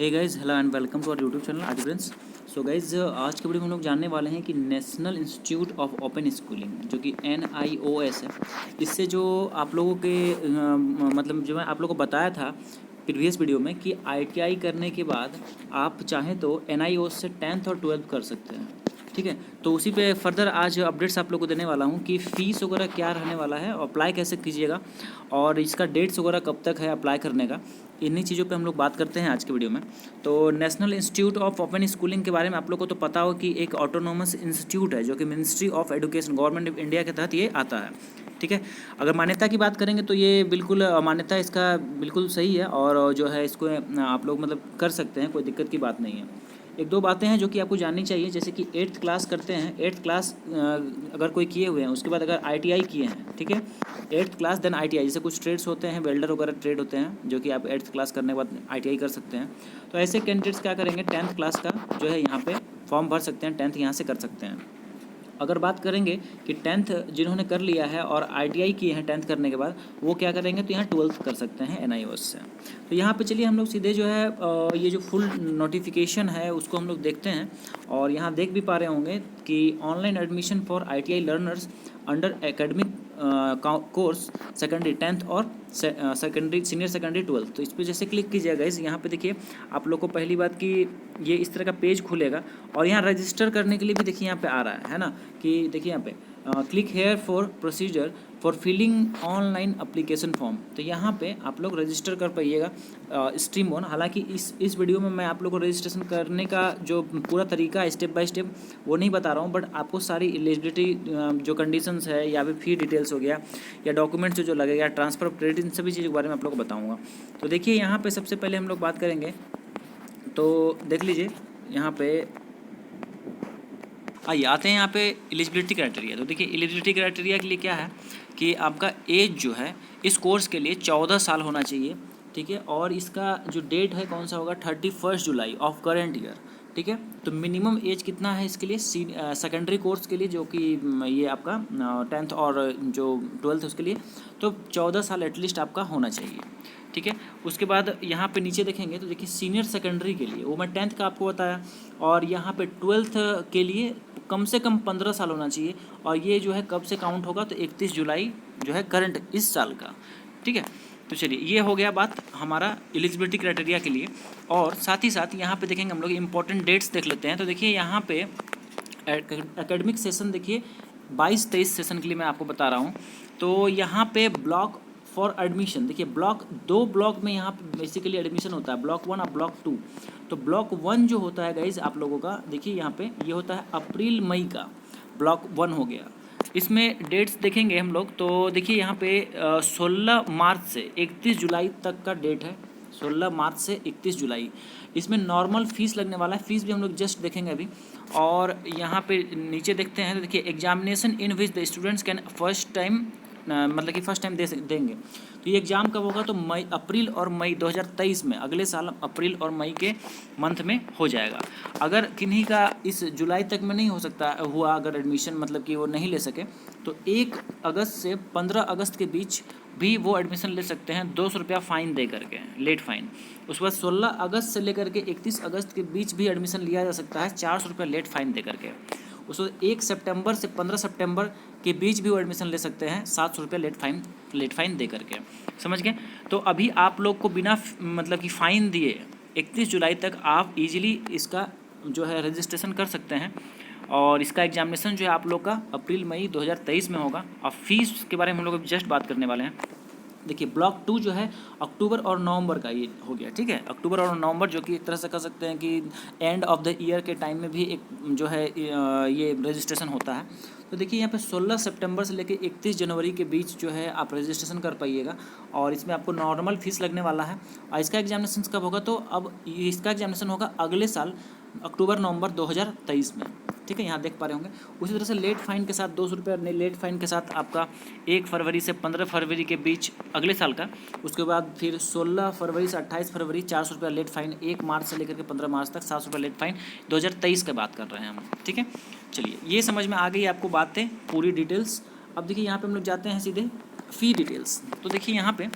Hey guys, hello and welcome to our YouTube channel art friends. So guys, आज के video में हम लोग जानने वाले हैं कि national institute of open schooling जो कि NIOS है, इससे जो आप लोगों के मतलब जो मैं आप लोगों को बताया था प्रीवियस वीडियो में कि ITI करने के बाद आप चाहें तो NIOS से 10th और 12th कर सकते हैं। ठीक है, तो उसी पे फर्दर आज अपडेट्स आप लोग को देने वाला हूँ कि फ़ीस वगैरह क्या रहने वाला है, अप्लाई कैसे कीजिएगा और इसका डेट्स वगैरह कब तक है अप्लाई करने का। इन्हीं चीज़ों पे हम लोग बात करते हैं आज के वीडियो में। तो national institute of open schooling के बारे में आप लोग को तो पता हो कि एक ऑटोनोमस इंस्टीट्यूट है जो कि ministry of education government of India के तहत ये आता है। ठीक है, अगर मान्यता की बात करेंगे तो ये बिल्कुल मान्यता इसका बिल्कुल सही है और जो है इसको आप लोग मतलब कर सकते हैं, कोई दिक्कत की बात नहीं है। एक दो बातें हैं जो कि आपको जाननी चाहिए, जैसे कि 8th क्लास करते हैं, 8th क्लास अगर कोई किए हुए हैं उसके बाद अगर ITI किए हैं, ठीक है, 8th क्लास देन ITI, जैसे कुछ ट्रेड्स होते हैं, वेल्डर वगैरह ट्रेड होते हैं जो कि आप 8th क्लास करने के बाद ITI कर सकते हैं। तो ऐसे कैंडिडेट्स क्या करेंगे, 10th क्लास का जो है यहाँ पे फॉर्म भर सकते हैं, 10th यहाँ से कर सकते हैं। अगर बात करेंगे कि 10th जिन्होंने कर लिया है और ITI किए हैं 10th करने के बाद, वो क्या करेंगे तो यहाँ 12th कर सकते हैं NIOS से। तो यहाँ पे चलिए हम लोग सीधे जो है ये जो फुल नोटिफिकेशन है उसको हम लोग देखते हैं। और यहाँ देख भी पा रहे होंगे कि online admission for ITI learners under academic course secondary 10th और सेकेंडरी सीनियर सेकेंडरी 12th। तो इस पर जैसे क्लिक कीजिएगा इस यहाँ पे देखिए आप लोग को पहली बात कि ये इस तरह का पेज खुलेगा और यहाँ रजिस्टर करने के लिए भी देखिए यहाँ पे आ रहा है ना, कि देखिए यहाँ पे click here for procedure for filling online application form. तो यहाँ पे आप लोग रजिस्टर कर पाइएगा स्ट्रीम ऑन। हालांकि इस वीडियो में मैं आप लोग को रजिस्ट्रेशन करने का जो पूरा तरीका स्टेप बाय स्टेप वो नहीं बता रहा हूँ, बट आपको सारी एलिजिबिलिटी जो कंडीशंस है या फिर फी डिटेल्स हो गया या डॉक्यूमेंट्स जो लगेगा, ट्रांसफर ऑफ क्रेडिट, इन सभी चीज़ों के बारे में आप लोग को बताऊँगा। तो देखिए यहाँ पर सबसे पहले हम लोग बात करेंगे, तो देख लीजिए यहाँ पे आइए आते हैं यहाँ पे एलिजिबिलिटी क्राइटेरिया। तो देखिए एलिजिबिलिटी क्राइटेरिया के लिए क्या है कि आपका एज जो है इस कोर्स के लिए 14 साल होना चाहिए। ठीक है, और इसका जो डेट है कौन सा होगा, 31 जुलाई ऑफ करेंट ईयर। ठीक है, तो मिनिमम एज कितना है इसके लिए सेकेंडरी कोर्स के लिए जो कि ये आपका 10th और जो 12th उसके लिए, तो 14 साल एटलीस्ट आपका होना चाहिए। ठीक है, उसके बाद यहाँ पे नीचे देखेंगे तो देखिए सीनियर सेकेंडरी के लिए वो मैं 10th का आपको बताया, और यहाँ पे 12th के लिए कम से कम 15 साल होना चाहिए। और ये जो है कब से काउंट होगा तो 31 जुलाई जो है करंट इस साल का। ठीक है, तो चलिए ये हो गया बात हमारा एलिजिबिलिटी क्राइटेरिया के लिए। और साथ ही साथ यहाँ पे देखेंगे हम लोग इंपॉर्टेंट डेट्स देख लेते हैं। तो देखिए यहाँ पे एकेडमिक सेशन देखिए 22-23 सेशन के लिए मैं आपको बता रहा हूँ। तो यहाँ पे ब्लॉक फॉर एडमिशन देखिए, ब्लॉक 2 ब्लॉक में यहाँ पे बेसिकली एडमिशन होता है, ब्लॉक 1 और ब्लॉक 2। तो ब्लॉक 1 जो होता है गाइज आप लोगों का देखिए यहाँ पे ये होता है अप्रैल मई का, ब्लॉक 1 हो गया। इसमें डेट्स देखेंगे हम लोग तो देखिए यहाँ पे 16 मार्च से 31 जुलाई तक का डेट है, 16 मार्च से 31 जुलाई। इसमें नॉर्मल फीस लगने वाला है, फीस भी हम लोग जस्ट देखेंगे अभी। और यहाँ पे नीचे देखते हैं तो देखिए examination in which the students can first time मतलब कि फर्स्ट टाइम देंगे। तो ये एग्ज़ाम कब होगा तो मई, अप्रैल और मई 2023 में, अगले साल अप्रैल और मई के मंथ में हो जाएगा। अगर किन्हीं का इस जुलाई तक में नहीं हो सकता हुआ अगर एडमिशन मतलब कि वो नहीं ले सके तो 1 अगस्त से 15 अगस्त के बीच भी वो एडमिशन ले सकते हैं, 200 रुपया फ़ाइन दे करके, लेट फ़ाइन। उसके बाद 16 अगस्त से लेकर के 31 अगस्त के बीच भी एडमिशन लिया जा सकता है, 400 रुपया लेट फ़ाइन दे करके। उसको 1 सितंबर से 15 सितंबर के बीच भी वो एडमिशन ले सकते हैं, 700 रुपया लेट फ़ाइन दे करके। समझ गए? तो अभी आप लोग को बिना मतलब कि फ़ाइन दिए 31 जुलाई तक आप इजीली इसका जो है रजिस्ट्रेशन कर सकते हैं। और इसका एग्जामिनेशन जो है आप लोग का अप्रैल मई 2023 में होगा। और फीस के बारे में हम लोग जस्ट बात करने वाले हैं। देखिए ब्लॉक 2 जो है अक्टूबर और नवंबर का ये हो गया। ठीक है, अक्टूबर और नवंबर जो कि एक तरह से कह सकते हैं कि एंड ऑफ द ईयर के टाइम में भी एक जो है ये रजिस्ट्रेशन होता है। तो देखिए यहाँ पे 16 सितंबर से लेकर 31 जनवरी के बीच जो है आप रजिस्ट्रेशन कर पाइएगा। और इसमें आपको नॉर्मल फीस लगने वाला है। और इसका एग्जामिनेशन कब होगा तो अब इसका एग्जामिनेशन होगा अगले साल अक्टूबर नवंबर 2023 में। ठीक है, यहाँ देख पा रहे होंगे। उसी तरह से लेट फ़ाइन के साथ 200 रुपये लेट फ़ाइन के साथ आपका 1 फरवरी से 15 फरवरी के बीच अगले साल का। उसके बाद फिर 16 फरवरी से 28 फरवरी 400 रुपया लेट फ़ाइन, 1 मार्च से लेकर के 15 मार्च तक 700 रुपया लेट फ़ाइन। 2023 की बात कर रहे हैं हम। ठीक है, चलिए ये समझ में आ गई आपको बातें, पूरी डिटेल्स। अब देखिए यहाँ पर हम लोग जाते हैं सीधे फ़ी डिटेल्स। तो देखिए यहाँ पर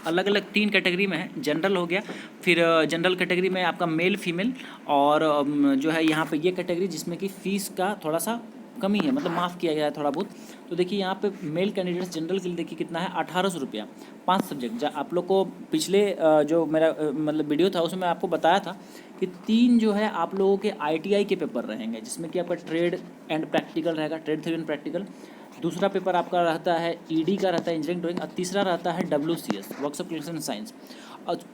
अलग अलग 3 कैटेगरी में है। जनरल हो गया, फिर जनरल कैटेगरी में आपका मेल फीमेल, और जो है यहाँ पे ये कैटेगरी जिसमें कि फ़ीस का थोड़ा सा कमी है, मतलब माफ़ किया गया है थोड़ा बहुत। तो देखिए यहाँ पे मेल कैंडिडेट्स जनरल के लिए देखिए कितना है, 1800 रुपया 5 सब्जेक्ट। आप लोग को पिछले जो मेरा मतलब वीडियो था उसमें आपको बताया था कि 3 जो है आप लोगों के ITI के पेपर रहेंगे, जिसमें कि आपका ट्रेड एंड प्रैक्टिकल रहेगा, ट्रेड थ्योरी एंड प्रैक्टिकल। दूसरा पेपर आपका रहता है ED का रहता है, इंजीनियरिंग ड्राइंग, और तीसरा रहता है WCS, workshop classes science.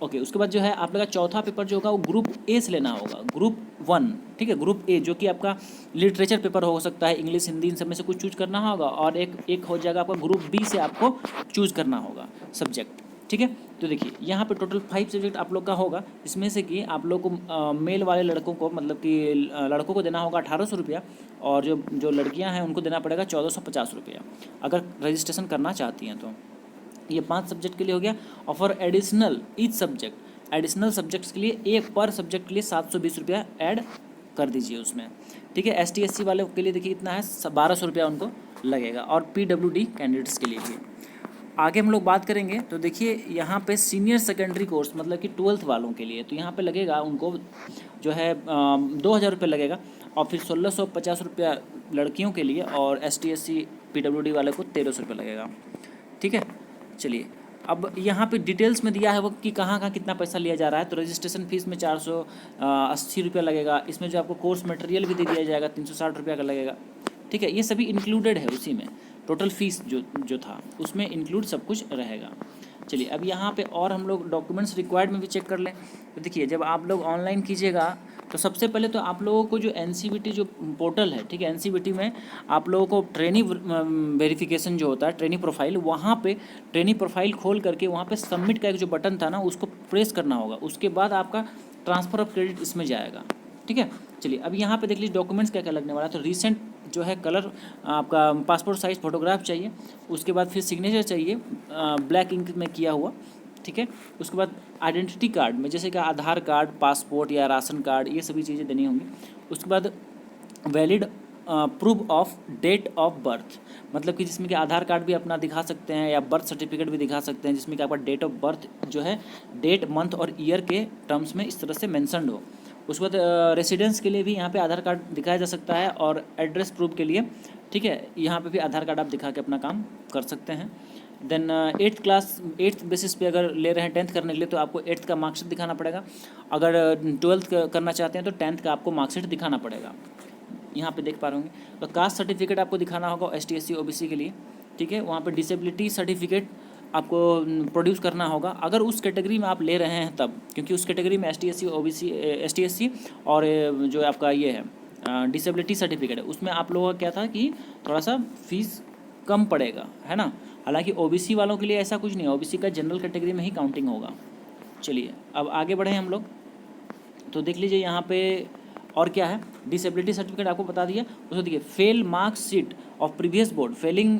Okay, उसके बाद जो है आप लोग का चौथा पेपर जो होगा वो ग्रुप ए से लेना होगा, ग्रुप 1, ठीक है, ग्रुप ए जो कि आपका लिटरेचर पेपर हो सकता है, इंग्लिश हिंदी इन सब में से कुछ चूज करना होगा, और एक हो जाएगा आपका ग्रुप बी से आपको चूज करना होगा सब्जेक्ट, ठीक है। तो देखिए यहाँ पे टोटल 5 सब्जेक्ट आप लोग का होगा, इसमें से कि आप लोग को मेल वाले लड़कों को मतलब कि लड़कों को देना होगा 1800 रुपया, और जो लड़कियां हैं उनको देना पड़ेगा 1450 रुपया अगर रजिस्ट्रेशन करना चाहती हैं। तो ये 5 सब्जेक्ट के लिए हो गया। और for additional each subject, additional subjects के लिए एक पर सब्जेक्ट के लिए 720 रुपया ऐड कर दीजिए उसमें, ठीक है। ST SC वाले के लिए देखिए कितना है, 1200 रुपया उनको लगेगा, और PWD कैंडिडेट्स के लिए भी। आगे हम लोग बात करेंगे तो देखिए यहाँ पे सीनियर सेकेंडरी कोर्स मतलब कि 12th वालों के लिए, तो यहाँ पे लगेगा उनको जो है 2000 रुपये लगेगा, और फिर 1650 रुपया लड़कियों के लिए, और ST SC PWD वाले को 1300 रुपये लगेगा, ठीक है। चलिए अब यहाँ पे डिटेल्स में दिया है वो कि कहाँ कहाँ कितना पैसा लिया जा रहा है। तो रजिस्ट्रेशन फीस में 480 रुपया लगेगा, इसमें जो आपको कोर्स मटेरियल भी दे दिया जाएगा 360 रुपया का लगेगा, ठीक है। ये सभी इंक्लूडेड है उसी में, टोटल फीस जो था उसमें इंक्लूड सब कुछ रहेगा। चलिए अब यहाँ पे और हम लोग डॉक्यूमेंट्स रिक्वायर्ड में भी चेक कर लें। तो देखिए जब आप लोग ऑनलाइन कीजिएगा तो सबसे पहले तो आप लोगों को जो NCVT जो पोर्टल है, ठीक है, NCVT में आप लोगों को ट्रेनी वेरिफिकेशन जो होता है, ट्रेनी प्रोफाइल, वहाँ पे ट्रेनी प्रोफाइल खोल करके वहाँ पे सबमिट का एक जो बटन था ना उसको प्रेस करना होगा, उसके बाद आपका ट्रांसफ़र ऑफ क्रेडिट इसमें जाएगा, ठीक है। चलिए अब यहाँ पे देख लीजिए डॉक्यूमेंट्स क्या क्या लगने वाला है। तो रिसेंट जो है कलर आपका पासपोर्ट साइज़ फ़ोटोग्राफ चाहिए, उसके बाद फिर सिग्नेचर चाहिए ब्लैक इंक में किया हुआ, ठीक है। उसके बाद आइडेंटिटी कार्ड में जैसे कि आधार कार्ड, पासपोर्ट या राशन कार्ड, ये सभी चीज़ें देनी होंगी। उसके बाद valid proof of date of birth, मतलब कि जिसमें कि आधार कार्ड भी अपना दिखा सकते हैं या बर्थ सर्टिफिकेट भी दिखा सकते हैं, जिसमें कि आपका डेट ऑफ बर्थ जो है डेट मंथ और ईयर के टर्म्स में इस तरह से मैंशनड हो। उसके बाद रेसिडेंस के लिए भी यहाँ पे आधार कार्ड दिखाया जा सकता है, और एड्रेस प्रूफ के लिए, ठीक है, यहाँ पे भी आधार कार्ड आप दिखा के अपना काम कर सकते हैं। देन 8th बेसिस पे अगर ले रहे हैं 10th करने के लिए तो आपको 8th का मार्कशीट दिखाना पड़ेगा। अगर 12th करना चाहते हैं तो 10th का आपको मार्कशीट दिखाना पड़ेगा, यहाँ पे देख पा रहे होंगे। तो कास्ट सर्टिफिकेट आपको दिखाना होगा ST SC OBC के लिए, ठीक है। वहाँ पे डिसेबिलिटी सर्टिफिकेट आपको प्रोड्यूस करना होगा अगर उस कैटेगरी में आप ले रहे हैं तब, क्योंकि उस कैटेगरी में ST SC OBC ST SC और जो आपका ये है डिसेबिलिटी सर्टिफिकेट है, उसमें आप लोगों का क्या था कि थोड़ा सा फीस कम पड़ेगा, है ना। हालांकि OBC वालों के लिए ऐसा कुछ नहीं है, OBC का जनरल कैटेगरी में ही काउंटिंग होगा। चलिए अब आगे बढ़े हम लोग, तो देख लीजिए यहाँ पे और क्या है। डिसेबिलिटी सर्टिफिकेट आपको बता दिया। उसको देखिए fail marks sheet of previous board Fehling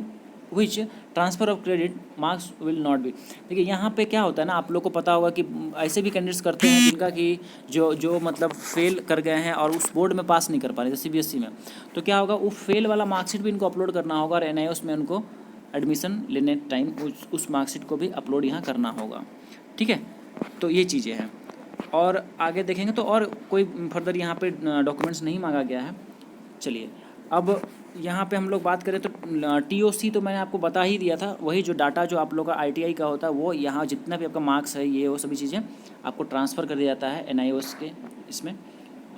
which transfer of credit marks will not be. देखिए यहाँ पे क्या होता है ना, आप लोग को पता होगा कि ऐसे भी कैंडिडेट्स करते हैं जिनका कि जो मतलब फेल कर गए हैं और उस बोर्ड में पास नहीं कर पा रहे, जैसे CBSE में, तो क्या होगा वो फेल वाला मार्कशीट भी इनको अपलोड करना होगा, और NIOS में उनको एडमिशन लेने टाइम उस मार्कशीट को भी अपलोड यहाँ करना होगा, ठीक है। तो ये चीज़ें हैं, और आगे देखेंगे तो और कोई फर्दर यहाँ पे डॉक्यूमेंट्स नहीं मांगा गया है। चलिए अब यहाँ पे हम लोग बात करें तो TOC तो मैंने आपको बता ही दिया था, वही जो डाटा जो आप लोग का ITI का होता है वो यहाँ जितना भी आपका मार्क्स है ये वो सभी चीज़ें आपको ट्रांसफ़र कर दिया जाता है NIOS के इसमें,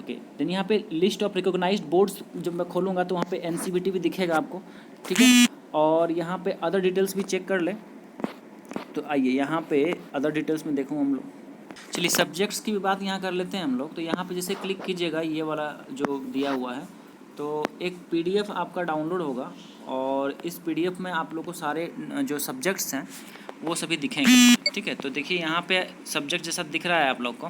ओके। देन यहाँ पे लिस्ट ऑफ रिकॉग्नाइज्ड बोर्ड्स जब मैं खोलूँगा तो वहाँ पे NCVT भी दिखेगा आपको, ठीक है। और यहाँ पे अदर डिटेल्स भी चेक कर लें, तो आइए यहाँ पे अदर डिटेल्स में देखूँ हम लोग। चलिए सब्जेक्ट्स की भी बात यहाँ कर लेते हैं हम लोग। तो यहाँ पे जैसे क्लिक कीजिएगा ये वाला जो दिया हुआ है, तो एक PDF आपका डाउनलोड होगा, और इस PDF में आप लोग को सारे जो सब्जेक्ट्स हैं वो सभी दिखेंगे, ठीक है। तो देखिए यहाँ पे सब्जेक्ट जैसा दिख रहा है आप लोग को,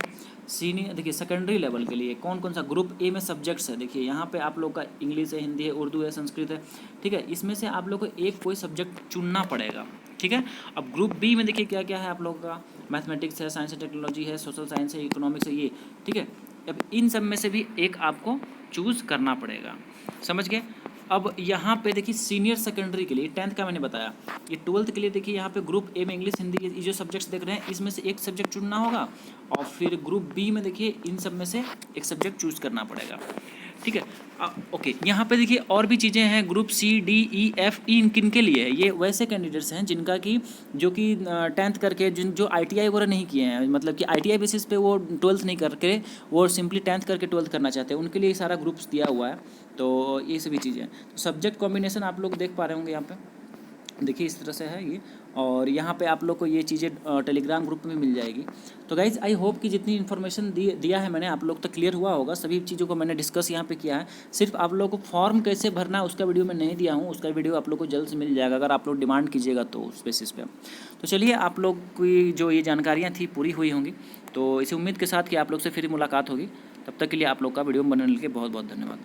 सीनियर देखिए सेकेंडरी लेवल के लिए कौन कौन सा ग्रुप ए में सब्जेक्ट्स है। देखिए यहाँ पे आप लोग का इंग्लिश है, हिंदी है, उर्दू है, संस्कृत है, ठीक है। इसमें से आप लोग को एक कोई सब्जेक्ट चुनना पड़ेगा, ठीक है। अब ग्रुप बी में देखिए क्या क्या है आप लोगों का, मैथमेटिक्स है, साइंस एंड टेक्नोलॉजी है, सोशल साइंस है, इकोनॉमिक्स है, ये, ठीक है। अब इन सब में से भी एक आपको चूज़ करना पड़ेगा, समझ गए। अब यहाँ पे देखिए सीनियर सेकेंडरी के लिए 10th का मैंने बताया, ये 12th के लिए देखिए यहाँ पे ग्रुप ए में इंग्लिश हिंदी ये जो सब्जेक्ट्स देख रहे हैं इसमें से एक सब्जेक्ट चुनना होगा और फिर ग्रुप बी में देखिए इन सब में से एक सब्जेक्ट चूज़ करना पड़ेगा, ठीक है। ओके, यहाँ पे देखिए और भी चीज़ें हैं, group C D E F E किन के लिए है, ये वैसे कैंडिडेट्स हैं जिनका कि जो कि 10th करके जो ITI वगैरह नहीं किए हैं, मतलब कि ITI बेसिस पे वो 12th नहीं करके वो सिंपली 10th करके 12th करना चाहते हैं, उनके लिए सारा ग्रुप्स दिया हुआ है। तो ये सभी चीज़ें, तो सब्जेक्ट कॉम्बिनेशन आप लोग देख पा रहे होंगे यहाँ पे, देखिए इस तरह से है ये। और यहाँ पे आप लोग को ये चीज़ें टेलीग्राम ग्रुप में मिल जाएगी। तो गाइज़ आई होप कि जितनी इन्फॉर्मेशन दिया है मैंने आप लोग तक क्लियर हुआ होगा, सभी चीज़ों को मैंने डिस्कस यहाँ पे किया है। सिर्फ आप लोग को फॉर्म कैसे भरना है उसका वीडियो मैं नहीं दिया हूँ, उसका वीडियो आप लोग को जल्द से मिल जाएगा अगर आप लोग डिमांड कीजिएगा तो उस बेसिस पे। तो चलिए, आप लोग की जो ये जानकारियाँ थी पूरी हुई होंगी, तो इसी उम्मीद के साथ कि आप लोग से फिर मुलाकात होगी। तब तक के लिए आप लोग का वीडियो बनने के बहुत बहुत धन्यवाद।